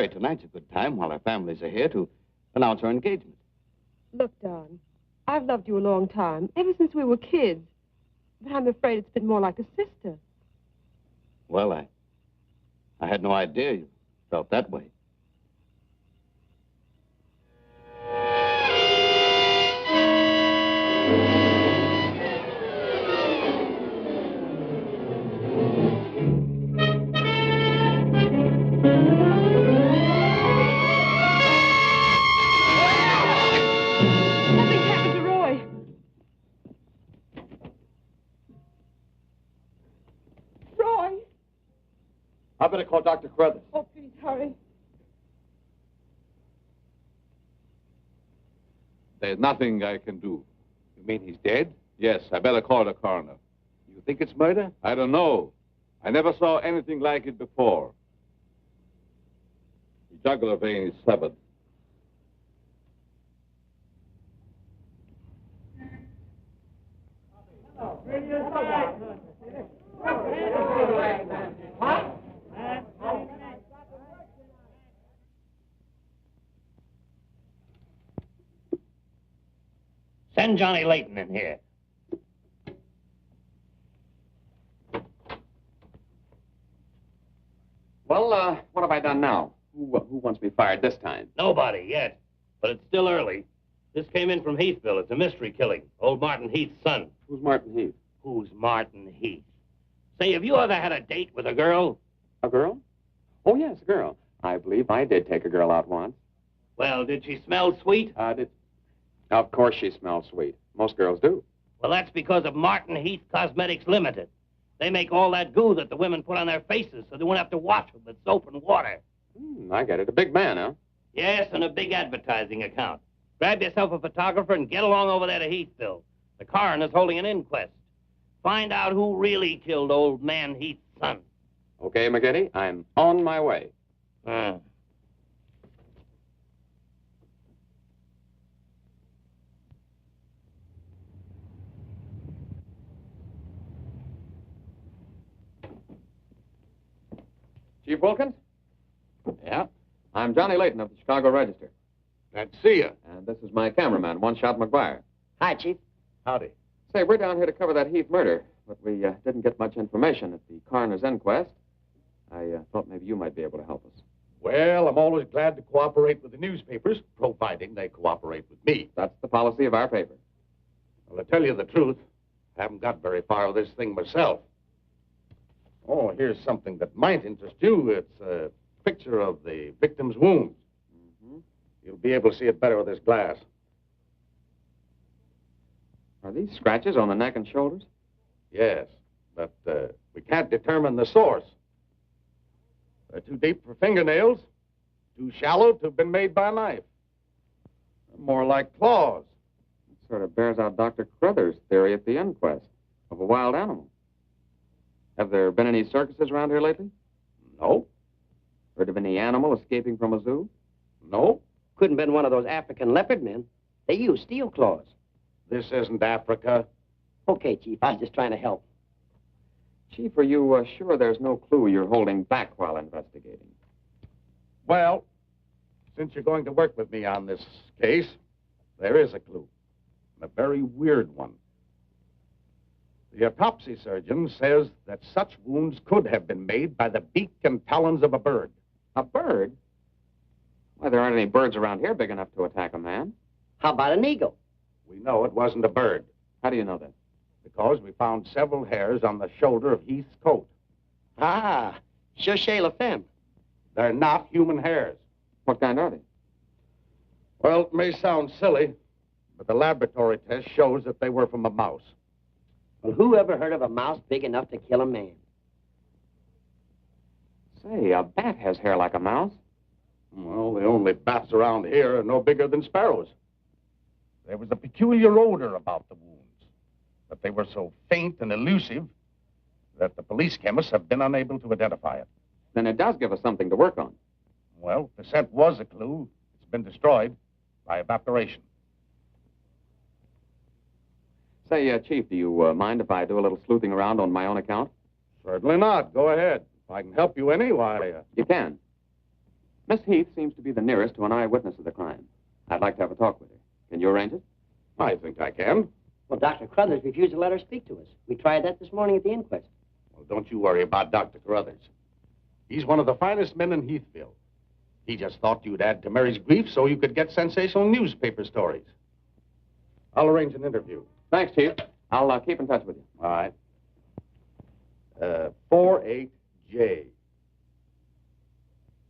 Mary, tonight's a good time while our families are here to announce our engagement. Look, Don, I've loved you a long time, ever since we were kids. But I'm afraid it's been more like a sister. Well, I had no idea you felt that way. I better call Dr. Carruthers. Oh, please, hurry. There's nothing I can do. You mean he's dead? Yes, I better call the coroner. You think it's murder? I don't know. I never saw anything like it before. The jugular vein is severed. Send Johnny Layton in here. Well, what have I done now? Who wants me fired this time? Nobody yet, but it's still early. This came in from Heathville. It's a mystery killing. Old Martin Heath's son. Who's Martin Heath? Who's Martin Heath? Say, have you ever had a date with a girl? A girl? Oh, yes, a girl. I believe I did take a girl out once. Well, did she smell sweet? Of course she smells sweet. Most girls do. Well, that's because of Martin Heath Cosmetics Limited. They make all that goo that the women put on their faces so they won't have to wash them with soap and water. I get it. A big man, huh? Yes, and a big advertising account. Grab yourself a photographer and get along over there to Heathville. The coroner's holding an inquest. Find out who really killed old man Heath's son. Okay, McGinty, I'm on my way. Chief Wilkins? Yeah? I'm Johnny Layton of the Chicago Register. Glad to see you. And this is my cameraman, One Shot McGuire. Hi, Chief. Howdy. Say, we're down here to cover that Heath murder, but we didn't get much information at the coroner's inquest. I thought maybe you might be able to help us. Well, I'm always glad to cooperate with the newspapers, providing they cooperate with me. That's the policy of our paper. Well, to tell you the truth, I haven't got very far with this thing myself. Oh, here's something that might interest you. It's a picture of the victim's wounds. You'll be able to see it better with this glass. Are these scratches on the neck and shoulders? Yes, but we can't determine the source. They're too deep for fingernails, too shallow to have been made by a knife. They're more like claws. It sort of bears out Dr. Carruthers' theory at the inquest of a wild animal. Have there been any circuses around here lately? No. Heard of any animal escaping from a zoo? No. Couldn't have been one of those African leopard men. They use steel claws. This isn't Africa. Okay, Chief, I was just trying to help. Chief, are you sure there's no clue you're holding back while investigating? Well, since you're going to work with me on this case, there is a clue. And a very weird one. The autopsy surgeon says that such wounds could have been made by the beak and talons of a bird. A bird? Why, there aren't any birds around here big enough to attack a man. How about an eagle? We know it wasn't a bird. How do you know that? Because we found several hairs on the shoulder of Heath's coat. Ah, cherchez la femme. They're not human hairs. What kind are they? Well, it may sound silly, but the laboratory test shows that they were from a mouse. Well, who ever heard of a mouse big enough to kill a man? Say, a bat has hair like a mouse. Well, the only bats around here are no bigger than sparrows. There was a peculiar odor about the wounds, but they were so faint and elusive that the police chemists have been unable to identify it. Then it does give us something to work on. Well, the scent was a clue. It's been destroyed by evaporation. Say, Chief, do you mind if I do a little sleuthing around on my own account? Certainly not. Go ahead. If I can help you any, why... You can. Miss Heath seems to be the nearest to an eyewitness of the crime. I'd like to have a talk with her. Can you arrange it? I think I can. Well, Dr. Crothers refused to let her speak to us. We tried that this morning at the inquest. Well, don't you worry about Dr. Carruthers. He's one of the finest men in Heathville. He just thought you'd add to Mary's grief so you could get sensational newspaper stories. I'll arrange an interview. Thanks, Chief. I'll keep in touch with you. All right. 48J.